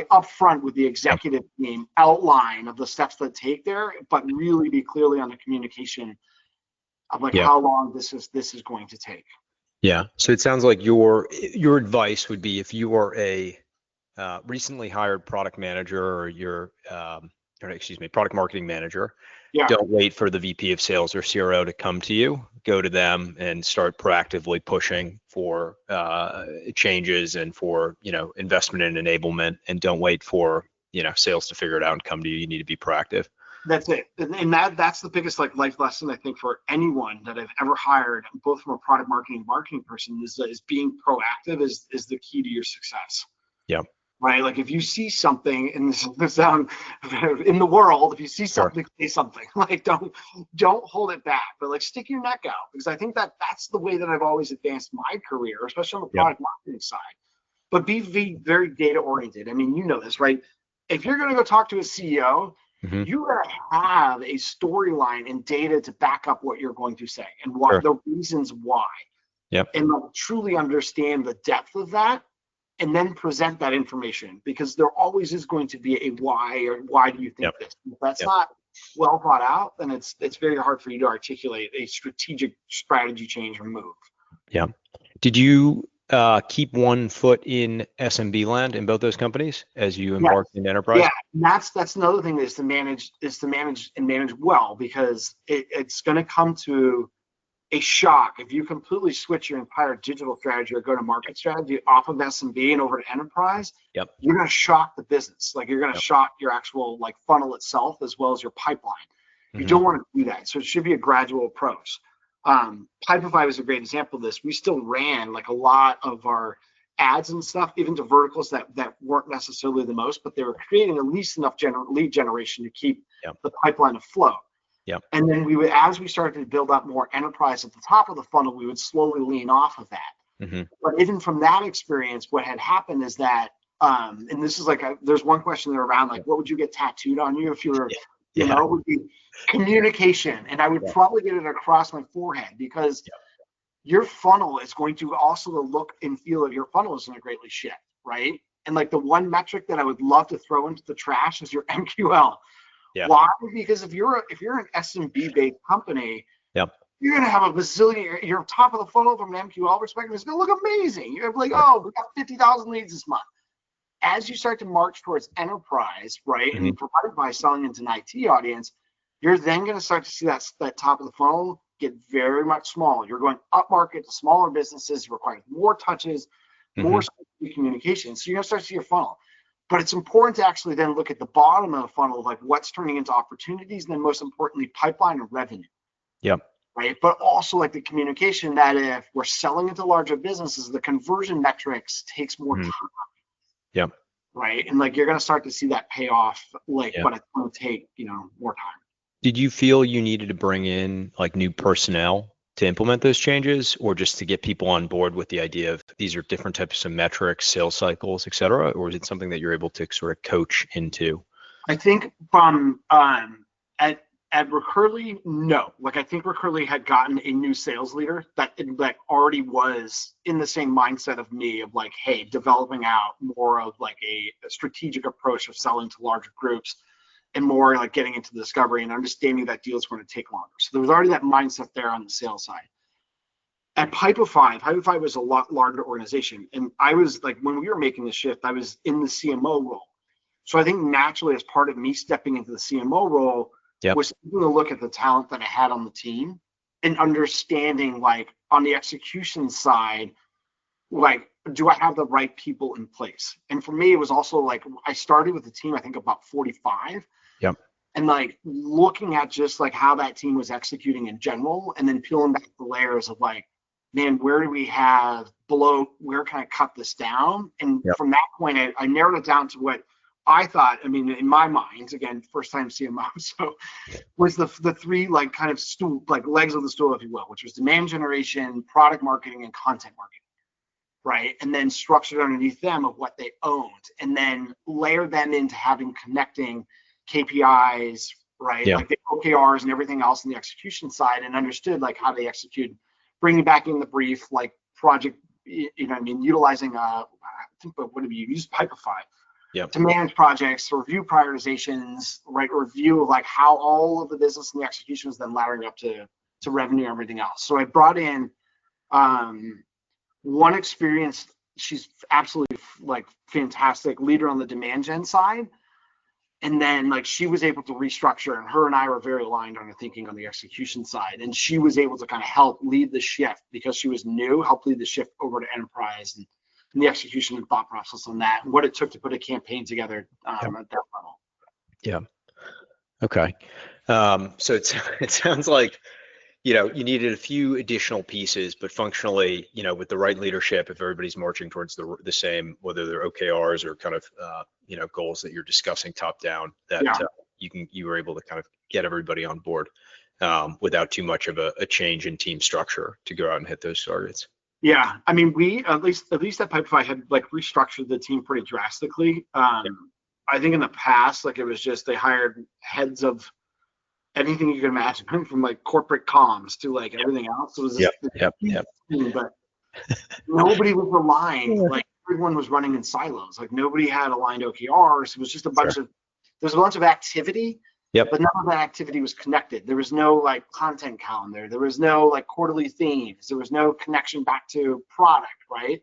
upfront with the executive team outline of the steps that take there, but really be clearly on the communication of, like, how long this is going to take. Yeah. So it sounds like your advice would be, if you are a recently hired product manager, or product marketing manager, don't wait for the VP of sales or CRO to come to you. Go to them and start proactively pushing for changes and for, you know, investment and enablement, and don't wait for, you know, sales to figure it out and come to you. You need to be proactive. That's it. And that's the biggest, like, life lesson I think for anyone that I've ever hired, both from a product marketing person, is being proactive is the key to your success. Yeah. Right. Like, if you see something in the world, if you see something, say something. Like, don't hold it back, but, like, stick your neck out, because I think that's the way that I've always advanced my career, especially on the product marketing side. But be very data oriented. I mean, you know this, right? If you're going to go talk to a CEO, you gotta have a storyline and data to back up what you're going to say and what the reasons why. And, like, truly understand the depth of that. and then present that information, because there always is going to be a why, or why do you think this? If that's not well thought out, then it's very hard for you to articulate a strategic strategy change or move. Yeah. Did you keep one foot in SMB land in both those companies as you embarked into enterprise? Yeah, and that's another thing is to manage and manage well, because it's going to come to a shock if you completely switch your entire digital strategy or go-to-market strategy off of SMB and over to enterprise. You're going to shock the business. Like, you're going to shock your actual like funnel itself as well as your pipeline. You don't want to do that. So it should be a gradual approach. Pipefy was a great example of this. We still ran like a lot of our ads and stuff, even to verticals that weren't necessarily the most, but they were creating at least enough lead generation to keep the pipeline afloat. And then we would, as we started to build up more enterprise at the top of the funnel, we would slowly lean off of that. But even from that experience, what had happened is that, and this is like, there's one question there around like, what would you get tattooed on you if you were, you know, would be communication. And I would probably get it across my forehead, because your funnel is going to also, the look and feel of your funnel is going to greatly shift, right? And like the one metric that I would love to throw into the trash is your MQL. Why? Because if you're an SMB based company, you're gonna have a bazillion. Your top of the funnel from an MQL perspective is gonna look amazing. You're like, oh, we got 50,000 leads this month. As you start to march towards enterprise, right, and provided by selling into an IT audience, you're then gonna start to see that top of the funnel get very much smaller. You're going up market to smaller businesses, requiring more touches, more communication. So you're gonna start to see your funnel. But it's important to actually then look at the bottom of the funnel, like what's turning into opportunities, and then most importantly, pipeline and revenue. Right. But also like the communication, that if we're selling into larger businesses, the conversion metrics takes more time. Right. And like, you're going to start to see that pay off, like, but it's going to take, you know, more time. Did you feel you needed to bring in like new personnel to implement those changes, or just to get people on board with the idea of these are different types of metrics, sales cycles, et cetera? Or is it something that you're able to sort of coach into? I think from at Recurly, no. Like, I think Recurly had gotten a new sales leader that already was in the same mindset of me, of like, hey, developing out more of like a strategic approach of selling to larger groups, and more like getting into the discovery and understanding that deals were going to take longer. So there was already that mindset there on the sales side. At Pipefy was a lot larger organization. And I was like, when we were making the shift, I was in the CMO role. So I think naturally, as part of me stepping into the CMO role, was taking a look at the talent that I had on the team and understanding, like, on the execution side, like, do I have the right people in place? And for me, it was also like, I started with the team, I think about 45. And like looking at just like how that team was executing in general, and then peeling back the layers of like, man, where do we have where can I cut this down? And from that point, I narrowed it down to what I thought, I mean, in my mind, again, first time CMO, so was the three like kind of stool, like legs of the stool, if you will, which was demand generation, product marketing, and content marketing. Right. And then structured underneath them of what they owned, and then layer them into having connecting KPIs, right? Like the OKRs and everything else in the execution side, and understood like how they execute, bringing back in the brief, like project, you know, I mean, utilizing, I think, what would you use Pipefy to manage projects, review prioritizations, right? Review of like how all of the business and the execution is then laddering up to revenue and everything else. So I brought in, one experience, she's absolutely like fantastic leader on the demand gen side. And then like she was able to restructure, and her and I were very aligned on the thinking on the execution side. And she was able to kind of help lead the shift, because she was new, help lead the shift over to enterprise, and the execution and thought process on that, and what it took to put a campaign together at that level. Okay. So it sounds like, you know, you needed a few additional pieces, but functionally, you know, with the right leadership, if everybody's marching towards the same, whether they're OKRs or kind of, you know, goals that you're discussing top down, that you were able to kind of get everybody on board without too much of a change in team structure to go out and hit those targets. Yeah, I mean, we at least at Pipefy had like restructured the team pretty drastically. I think in the past, like it was just they hired heads of anything you can imagine, from like corporate comms to like everything else. It was just but nobody was aligned. Like everyone was running in silos. Like nobody had aligned OKRs. It was just a bunch of, there's a bunch of activity, but none of that activity was connected. There was no like content calendar. There was no like quarterly themes. There was no connection back to product, right?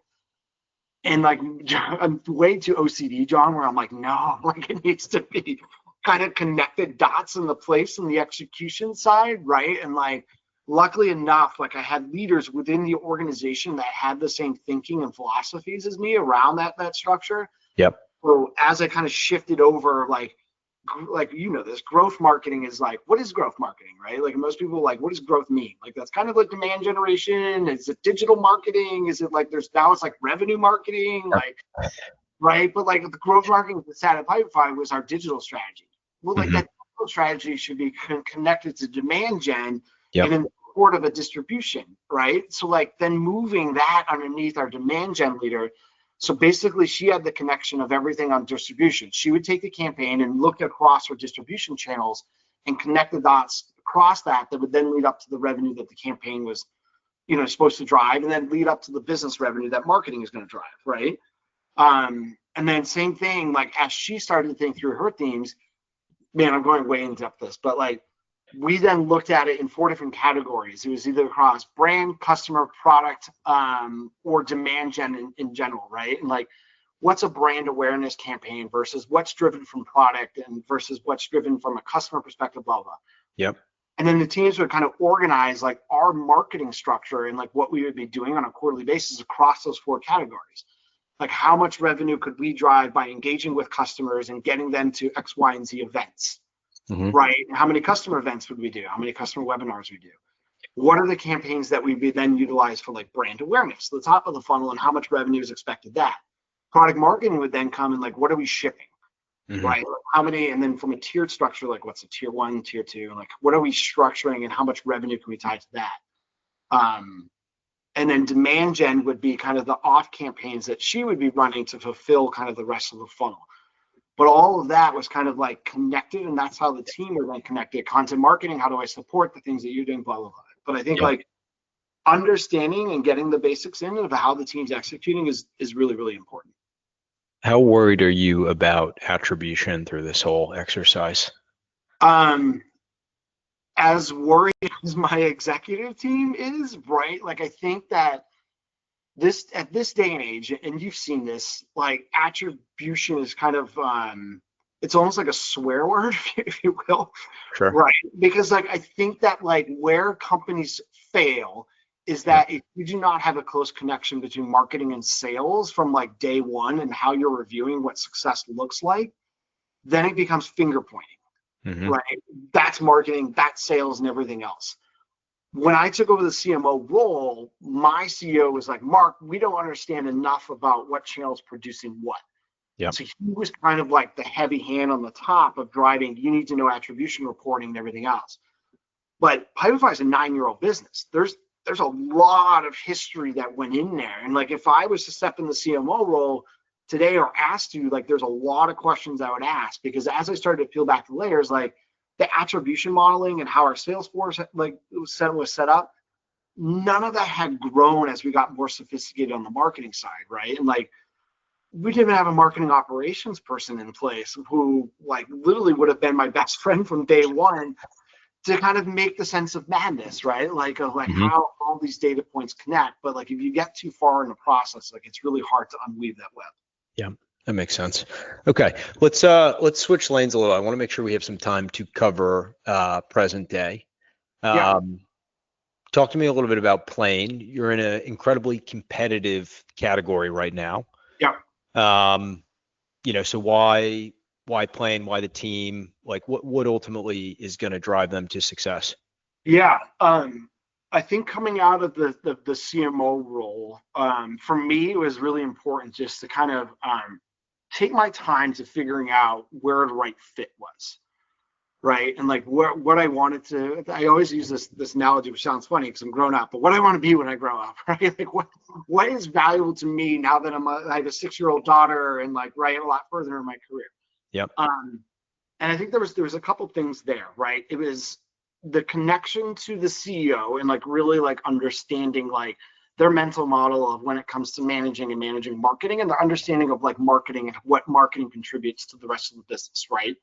And like, I'm way too OCD, John, where I'm like, no, like it needs to be kind of connected dots in the place in the execution side, right? And like, luckily enough, like I had leaders within the organization that had the same thinking and philosophies as me around that structure. So as I kind of shifted over, like you know, this growth marketing is like, what is growth marketing, right? Like most people like, what does growth mean? Like that's kind of like demand generation. Is it digital marketing? Is it like now it's like revenue marketing, like, right? But like the growth marketing that sat at Pipefy was our digital strategy. Well, like that digital strategy should be connected to demand gen and in support of a distribution, right? So like then moving that underneath our demand gen leader. So basically she had the connection of everything on distribution. She would take the campaign and look across her distribution channels and connect the dots across that would then lead up to the revenue that the campaign was, you know, supposed to drive, and then lead up to the business revenue that marketing is going to drive, right? And then same thing, like as she started to think through her themes, man, I'm going way in depth this, but like we then looked at it in 4 different categories. It was either across brand, customer, product, or demand gen in general, right? And like, what's a brand awareness campaign versus what's driven from product and versus what's driven from a customer perspective, blah, blah. And then the teams would kind of organize like our marketing structure and like what we would be doing on a quarterly basis across those 4 categories. Like how much revenue could we drive by engaging with customers and getting them to X, Y, and Z events? Right? How many customer events would we do? How many customer webinars we do? What are the campaigns that we then utilize for like brand awareness, the top of the funnel, and how much revenue is expected that? Product marketing would then come and like, what are we shipping? Right? How many, and then from a tiered structure, like what's a tier 1, tier 2, like what are we structuring and how much revenue can we tie to that? And then demand gen would be kind of the off campaigns that she would be running to fulfill kind of the rest of the funnel. But all of that was kind of like connected, and that's how the team were then connected. Content marketing, how do I support the things that you're doing, blah, blah, blah. But I think like understanding and getting the basics in of how the team's executing is really, really important. How worried are you about attribution through this whole exercise? As worried as my executive team is, right? Like I think that at this day and age, and you've seen this, like attribution is kind of it's almost like a swear word, if you will. Right? Because like I think that like where companies fail is that if you do not have a close connection between marketing and sales from like day one and how you're reviewing what success looks like, then it becomes finger pointing, right? That's marketing, that's sales, and everything else. When I took over the CMO role, my CEO was like, Mark, we don't understand enough about what channel's producing what. So he was kind of like the heavy hand on the top of driving, you need to know attribution reporting and everything else. But Pipefy is a 9-year-old business. There's a lot of history that went in there. And like, if I was to step in the CMO role today or asked you, like, there's a lot of questions I would ask, because as I started to peel back the layers, like the attribution modeling and how our sales force like was set up, none of that had grown as we got more sophisticated on the marketing side, right? And like, we didn't even have a marketing operations person in place who like literally would have been my best friend from day one to kind of make the sense of madness, right? Like of like how all these data points connect. But like if you get too far in the process, like it's really hard to unweave that web. Yeah, that makes sense. Okay, let's switch lanes a little. I want to make sure we have some time to cover present day. Talk to me a little bit about Plane. You're in an incredibly competitive category right now. You know, so why Plane? Why the team? Like, what ultimately is going to drive them to success? I think coming out of the CMO role, for me, it was really important just to kind of take my time to figuring out where the right fit was, right? And like what I wanted to. I always use this analogy, which sounds funny because I'm grown up, but what I want to be when I grow up, right? Like what is valuable to me now that I have a 6-year-old daughter and like right a lot further in my career. And I think there was a couple things there, right? It was the connection to the CEO and like really like understanding like their mental model of when it comes to managing marketing, and their understanding of like marketing and what marketing contributes to the rest of the business, right?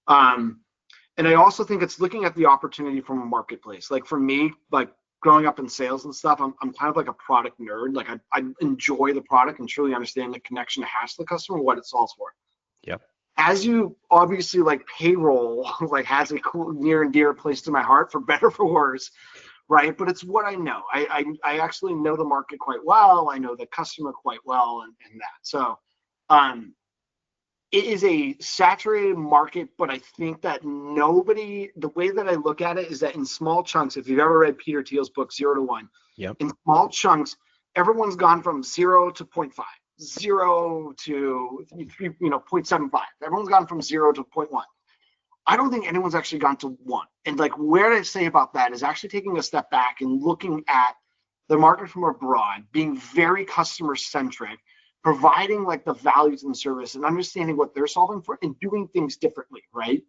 And I also think it's looking at the opportunity from a marketplace. Like for me, like growing up in sales and stuff, I'm kind of like a product nerd. Like I enjoy the product and truly understand the connection it has to the customer, what it solves for. Yep. As you obviously like payroll, like has a cool near and dear place to my heart, for better or for worse, right? But it's what I know. I actually know the market quite well. I know the customer quite well, and that. So it is a saturated market, but I think that the way that I look at it is that in small chunks, if you've ever read Peter Thiel's book, 0 to 1, Yep. in small chunks, everyone's gone from 0 to 0.5, 0 to 0.75. Everyone's gone from 0 to 0.1. I don't think anyone's actually gone to 1. And like where I say about that is actually taking a step back and looking at the market from abroad, being very customer centric, providing like the values and the service and understanding what they're solving for and doing things differently, right?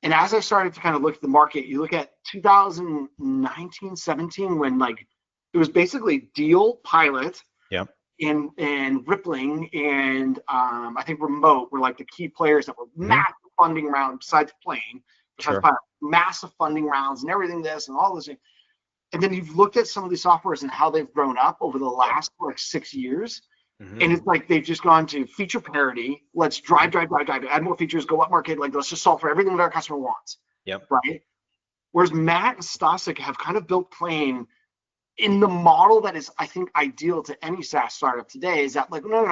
And as I started to kind of look at the market, you look at 2019, 17, when like it was basically Deal, Pilot, Yep. and Rippling and I think Remote were like the key players that were massive funding round besides Plane, besides Pilot, massive funding rounds and everything this and all this. And then you've looked at some of these softwares and how they've grown up over the last like 6 years. And it's like they've just gone to feature parity. Let's drive, add more features, go up market. Like let's just solve for everything that our customer wants. Yep. Right. Whereas Matt and Stasek have kind of built Plane in the model that is, I think, ideal to any SaaS startup today. Is that like no,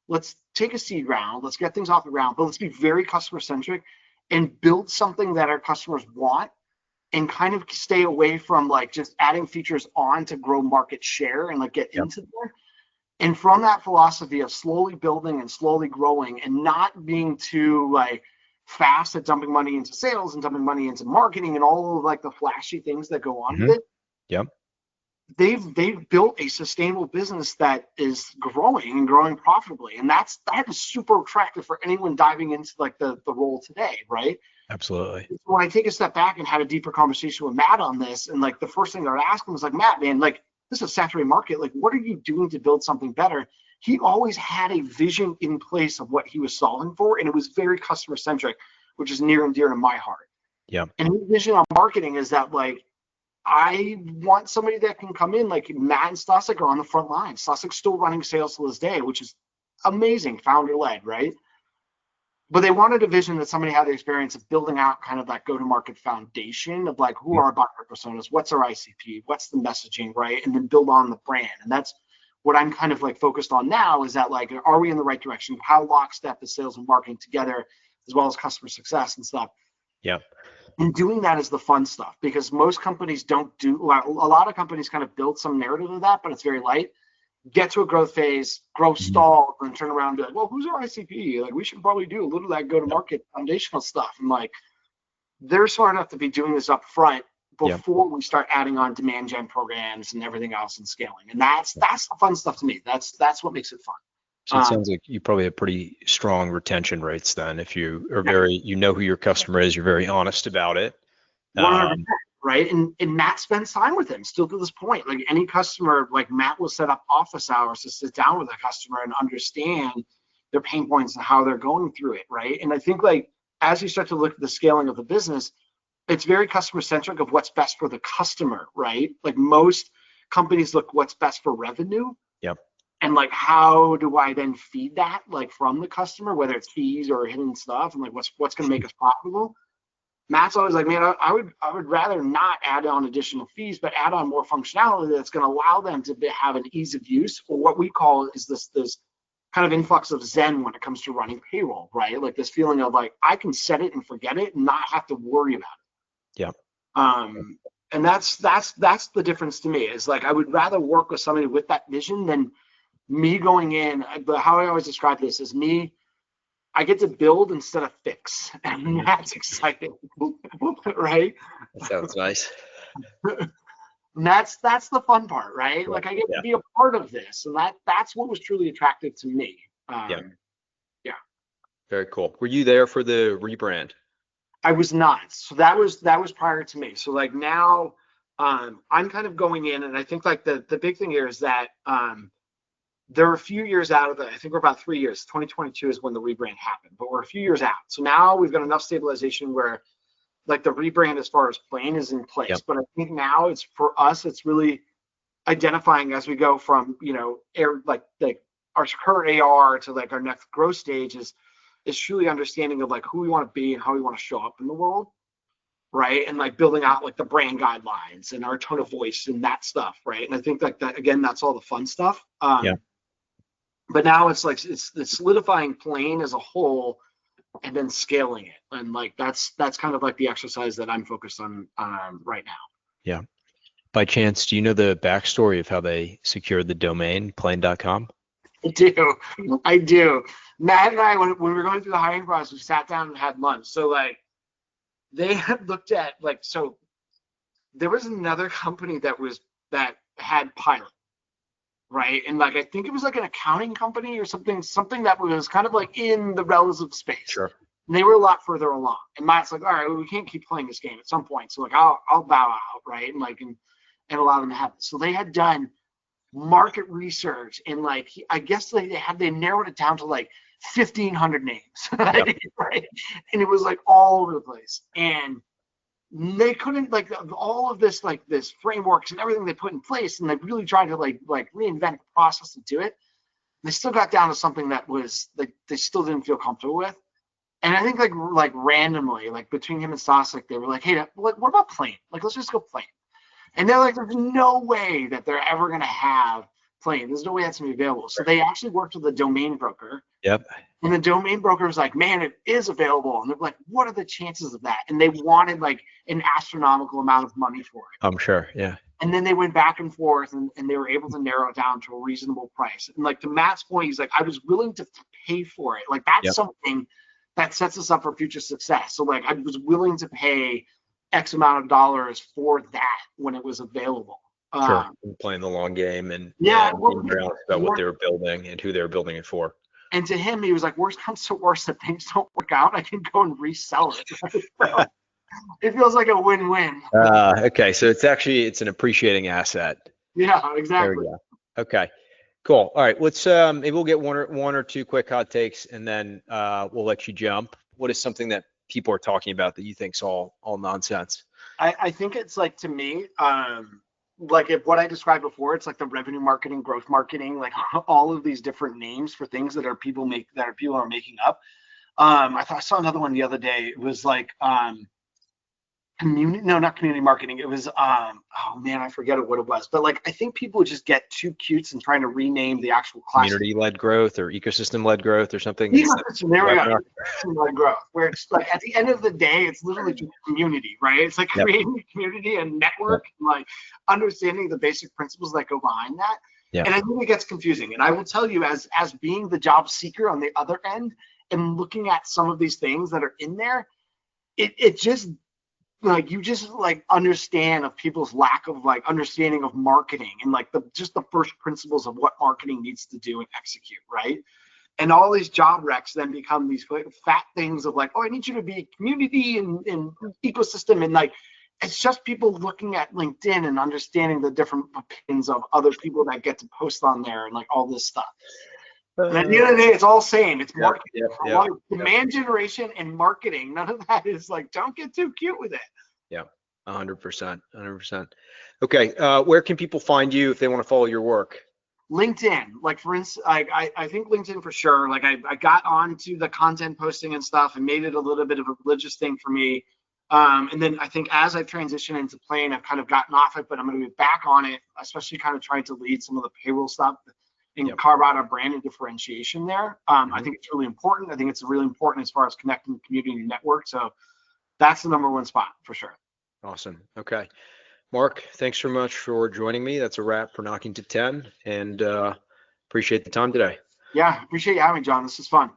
let's take a seed round, let's get things off the ground, but let's be very customer centric and build something that our customers want, and kind of stay away from like just adding features on to grow market share and like get into there. And from that philosophy of slowly building and slowly growing and not being too like fast at dumping money into sales and dumping money into marketing and all of like the flashy things that go on with it. Yep. They've built a sustainable business that is growing and growing profitably. And that is super attractive for anyone diving into like the role today, right? Absolutely. When I take a step back and had a deeper conversation with Matt on this, and like the first thing I would ask him was like, Matt, man, like this is a saturated market. Like, what are you doing to build something better? He always had a vision in place of what he was solving for, and it was very customer centric, which is near and dear to my heart. Yeah. And his vision on marketing is that like, I want somebody that can come in, like Matt and Stasek are on the front line. Stasek's still running sales to this day, which is amazing, founder led, right? But they wanted a vision that somebody had the experience of building out kind of that go-to-market foundation of like, who are our buyer personas? What's our ICP? What's the messaging, right? And then build on the brand. And that's what I'm kind of like focused on now, is that like, are we in the right direction? How lockstep is sales and marketing together, as well as customer success and stuff? Yeah. And doing that is the fun stuff, because most companies don't do, a lot of companies kind of build some narrative of that, but it's very light. Get to a growth phase, growth stall, and turn around and be like, well, who's our ICP? Like, we should probably do a little of that go-to-market foundational stuff. And like, they're smart enough to be doing this up front before we start adding on demand gen programs and everything else and scaling. And that's the fun stuff to me. That's what makes it fun. So it sounds like you probably have pretty strong retention rates then. If you are very, you know who your customer is, you're very honest about it. 100%, right? And Matt spends time with him still to this point. Like any customer, like Matt will set up office hours to sit down with a customer and understand their pain points and how they're going through it, right? And I think like as you start to look at the scaling of the business, it's very customer centric of what's best for the customer, right? Like most companies look what's best for revenue. Yep. And like, how do I then feed that like from the customer, whether it's fees or hidden stuff, and like what's going to make us profitable? Matt's always like, man, I would rather not add on additional fees, but add on more functionality that's going to allow them to have an ease of use, or what we call is this kind of influx of Zen when it comes to running payroll, right? Like this feeling of like, I can set it and forget it and not have to worry about it. Yeah. And that's the difference to me, is like, I would rather work with somebody with that vision than me going in. But how I always describe this is me, I get to build instead of fix, and that's exciting, right? That sounds nice. And that's the fun part, right? Like I get to be a part of this, and that's what was truly attractive to me. Yeah. Very cool. Were you there for the rebrand? I was not. So that was prior to me. So like now, I'm kind of going in, and I think like the big thing here is that there are a few years out of it. I think we're about 3 years. 2022 is when the rebrand happened, but we're a few years out. So now we've got enough stabilization where like the rebrand as far as plan is in place. Yep. But I think now it's for us, it's really identifying as we go from, like our current AR to like our next growth stage is truly understanding of like who we want to be and how we want to show up in the world. Right. And like building out like the brand guidelines and our tone of voice and that stuff. Right. And I think like that, again, that's all the fun stuff. Yeah. But now it's like, it's solidifying Plain as a whole and then scaling it. And like, that's kind of like the exercise that I'm focused on right now. Yeah. By chance, do you know the backstory of how they secured the domain plain.com? I do. Matt and I, when we were going through the hiring process, we sat down and had lunch. So like, they had looked at like, so there was another company that had Pilot, right? And like, I think it was like an accounting company or something that was kind of like in the relative space. Sure. And they were a lot further along. And Matt's like, all right, well, we can't keep playing this game at some point. So like, I'll bow out, right? And like, and allow them to have it. So they had done market research and like, I guess they narrowed it down to like 1,500 names, right? Yep. Right? And it was like all over the place. And they couldn't like all of this, like this frameworks and everything they put in place. And they really tried to like reinvent the process to do it. They still got down to something that was like, they still didn't feel comfortable with. And I think like randomly, like between him and Sosik, they were like, hey, what about Plain? Like, let's just go Plain. And they're like, there's no way that they're ever going to have Plain. There's no way that's going to be available. So they actually worked with a domain broker. Yep. And the domain broker was like, man, it is available. And they're like, what are the chances of that? And they wanted like an astronomical amount of money for it. I'm sure. Yeah. And then they went back and forth and they were able to narrow it down to a reasonable price. And like to Matt's point, he's like, I was willing to pay for it. Like that's something that sets us up for future success. So like I was willing to pay X amount of dollars for that when it was available. Sure. Playing the long game and being realistic about what they were building and who they were building it for. And to him, he was like, worst comes to worst, if things don't work out, I can go and resell it. So it feels like a win-win. Okay. So it's an appreciating asset. Yeah, exactly. There we go. Okay. Cool. All right. Let's maybe we'll get one or two quick hot takes and then we'll let you jump. What is something that people are talking about that you think's all nonsense? I think it's like, to me, like if what I described before, it's like the revenue marketing, growth marketing, like all of these different names for things that people are making up. I saw another one the other day. It was like not community marketing. It was oh man, I forget what it was. But like I think people just get too cute and trying to rename the actual class. Community-led growth or ecosystem-led growth or something. Ecosystem, there we go. Ecosystem-led growth, where it's like at the end of the day, it's literally just community, right? It's like creating a community and network, and like understanding the basic principles that go behind that. Yeah. And I think it gets confusing. And I will tell you, as being the job seeker on the other end and looking at some of these things that are in there, it just like you just like understand of people's lack of like understanding of marketing and like the first principles of what marketing needs to do and execute, right? And all these job recs then become these fat things of like, oh, I need you to be community and ecosystem, and like it's just people looking at LinkedIn and understanding the different opinions of other people that get to post on there and like all this stuff. And at the end of the day, it's all same. It's marketing. Demand generation and marketing. None of that is like, don't get too cute with it. Yeah, 100%. 100%. Okay, where can people find you if they want to follow your work? LinkedIn. Like for instance, I think LinkedIn for sure. Like I got onto the content posting and stuff and made it a little bit of a religious thing for me. And then I think as I've transitioned into Plain, I've kind of gotten off it, but I'm going to be back on it, especially kind of trying to lead some of the payroll stuff and carve out a brand and differentiation there. I think it's really important. I think it's really important as far as connecting the community and network. So that's the number one spot for sure. Awesome. Okay. Mark, thanks so much for joining me. That's a wrap for Knocking to 10, and appreciate the time today. Yeah, appreciate you having me, John. This is fun.